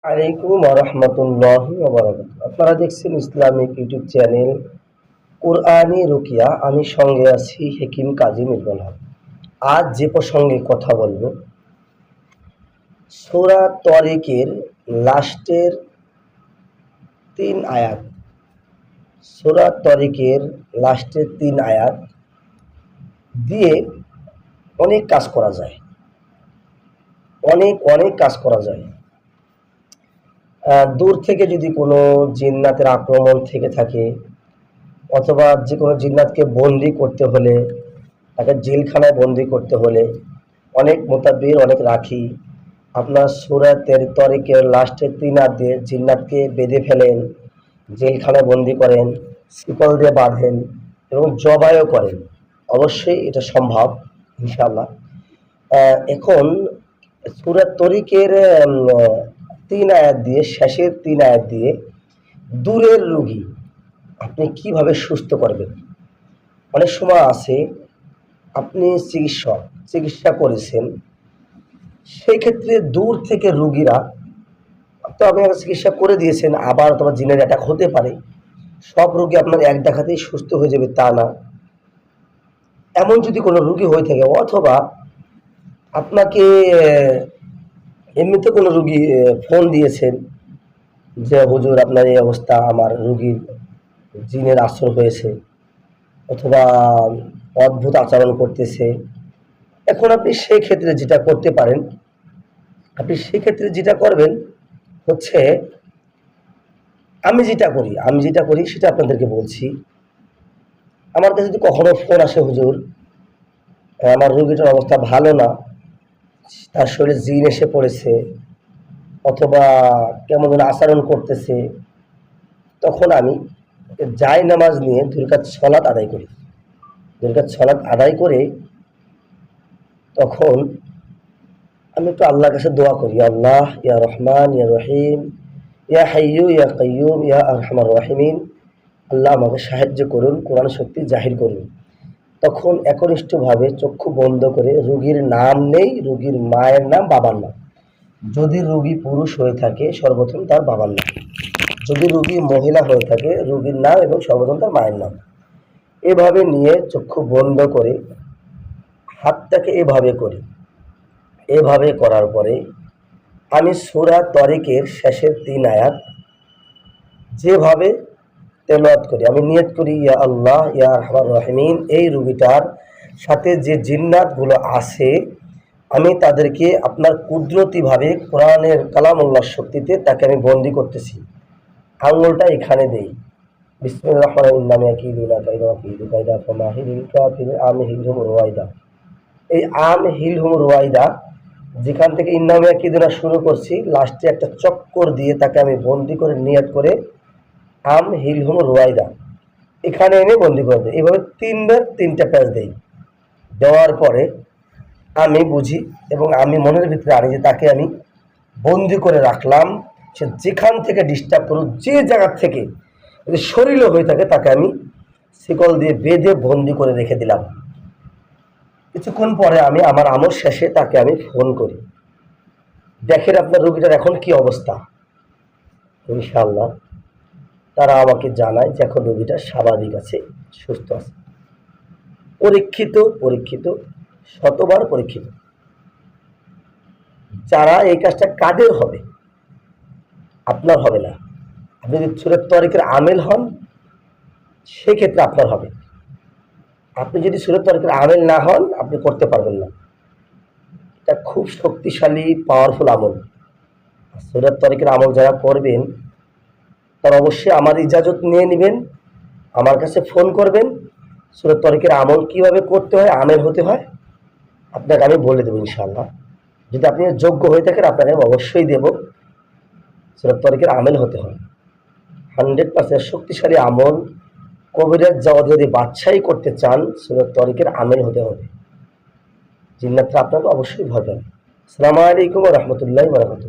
আলাইকুম ওয়া রাহমাতুল্লাহি ওয়া বারাকাতুহু। আপনারা দেখছেন ইসলামিক ইউটিউব চ্যানেল কোরআনী রুকিয়া। আমি সঙ্গে আছি হেকিম কাজী মিলন হক। আজ যে প্রসঙ্গে কথা বলবো, সূরা তরিকের লাস্টের ৩ আয়াত। সূরা তরিকের লাস্টের ৩ আয়াত দিয়ে অনেক কাজ করা যায়। অনেক কাজ করা যায়। দূর থেকে যদি কোনো জিন্নাতের আক্রমণ থেকে থাকে, অথবা যে কোনো জিন্নাতকে বন্দি করতে হলে, তাকে জেলখানায় বন্দি করতে হলে অনেক মোতাব্বির, অনেক রাখি আপনার সূরা তরিকের লাস্টের ৩ আয়াত দিয়ে জিন্নাতকে বেঁধে ফেলেন, জেলখানায় বন্দি করেন, শিকল দিয়ে বাঁধেন এবং জবাইও করেন। অবশ্যই এটা সম্ভব ইনশাআল্লাহ। এখন সূরা তরিকের ৩ আয়াত দিয়ে, শেষের ৩ আয়াত দিয়ে দূরের রোগী আপনি কিভাবে সুস্থ করবেন। অনেক সময় আছে আপনি চিকিৎসা করেছেন, সেই ক্ষেত্রে দূর থেকে রোগীরা, তো আপনি চিকিৎসা করে দিয়েছেন, আবার অথবা জিনের অ্যাটাক হতে পারে। সব রোগী আপনার এক দেখাতেই সুস্থ হয়ে যাবে তা না। এমন যদি কোনো রোগী হয়ে থাকে, অথবা আপনাকে এমনিতে কোনো রোগী ফোন দিয়েছেন যে হুজুর আপনার এই অবস্থা, আমার রোগীর জিনের আসর হয়েছে, অথবা অদ্ভুত আচরণ করতেছে। এখন আপনি সেই ক্ষেত্রে যেটা করতে পারেন, আপনি সেক্ষেত্রে যেটা করবেন হচ্ছে, আমি যেটা করি সেটা আপনাদেরকে বলছি। আমার কাছে যদি কখনো ফোন আসে, হুজুর আমার রোগীটার অবস্থা ভালো না, তার শরীরে জিন এসে পড়েছে, অথবা কেমন যেন আচরণ করতেছে, তখন আমি জায়নামাজ নিয়ে ২ রাকাত সালাত আদায় করি। ২ রাকাত সালাত আদায় করে তখন আমি একটু আল্লাহর কাছে দোয়া করি, আল্লাহ ইয়া রহমান ইয়া রহিম ইয়া হাইয়্যু ইয়া কাইয়্যুম ইয়া আরহামার রাহিমিন, আল্লাহ আমাকে সাহায্য করুন, কোরআন শক্তি জাহির করুন। তখন একনিষ্ঠভাবে চক্ষু বন্ধ করে, রোগীর নাম নেই, রোগীর মায়ের নাম, বাবার নাম। যদি রোগী পুরুষ হয়ে থাকে সর্বপ্রথম তার বাবার নাম, যদি রোগী মহিলা হয়ে থাকে রোগীর নাম এবং সর্বপ্রথম তার মায়ের নাম। এভাবে নিয়ে চক্ষু বন্ধ করে হাতটাকে এভাবে করি। এভাবে করার পরে আমি সূরা তরিকের শেষের ৩ আয়াত যেভাবে তেলাওয়াত করি, আমি নিয়ত করি, ইয়া আল্লাহ ইয়া আরহামার রাহিমিন, এই রোগীটার সাথে যে জিন্নাতগুলো আছে আমি তাদেরকে আপনার কুদরতিভাবে কোরআনের কালামুল্লাহর শক্তিতে তাকে আমি বন্দি করতেছি। আঙুলটা এখানে দেই, বিসমিল্লাহির রহমানির রহিম, নামে আকিদুনা কাইদা আকিদু কাইদা ফামাহিরিল কাফির আমহিলহুম রুয়াইদা। এই আমহিলহুম রুয়াইদা, যেখান থেকে ইন্নামে আকিদুনা শুরু করছি, লাস্টে একটা চক্কর দিয়ে তাকে আমি বন্দি করে নিয়ত করে আমহিলহুম রুয়াইদা এখানে এনে বন্দি করে দেয়। এভাবে ৩ বার ৩টা প্যাচ দেই। দেওয়ার পরে আমি বুঝি এবং আমি মনের ভিতরে আনি যে তাকে আমি বন্দি করে রাখলাম। সে যেখান থেকে ডিস্টার্ব করুক, যে জায়গার থেকে যদি শরীরে হয়ে থাকে, তাকে আমি শিকল দিয়ে বেঁধে বন্দি করে রেখে দিলাম। কিছুক্ষণ পরে আমি আমার আমল শেষে তাকে আমি ফোন করি, দেখেন আপনার রোগীটার এখন কি অবস্থা। ইনশাআল্লাহ তারা আমাকে জানায় যে এখন রোগীটা স্বাভাবিক আছে, সুস্থ আছে। পরীক্ষিত, শতবার পরীক্ষিত। যারা এই কাজটা কাদের হবে, আপনার হবে না। আপনি যদি সূরা তরিকের আমেল হন সেক্ষেত্রে আপনার হবে। আপনি যদি সূরা তরিকের আমেল না হন, আপনি করতে পারবেন না। এটা খুব শক্তিশালী, পাওয়ারফুল আমল। সূরা তরিকের আমল যারা করবেন তারা অবশ্যই আমার ইজাজত নিয়ে নেবেন, আমার কাছে ফোন করবেন। সূরা তরিকের আমল কিভাবে করতে হয়, আমেল হতে হয়, আপনাকে আমি বলে দেবো ইনশাআল্লাহ। যদি আপনি যোগ্য হয়ে থাকেন, আপনাকে আমি অবশ্যই দেব। সূরা তরিকের আমেল হতে হয়, 100% শক্তিশালী আমল। কবিরাজ যদি বাদশাহী করতে চান, সূরা তরিকের আমেল হতে হবে। জিন্নাতরা আপনাকে অবশ্যই ভয় পাবে। আসসালামু আলাইকুম ওয়া রাহমাতুল্লাহি ওয়া বারাকাতুহু।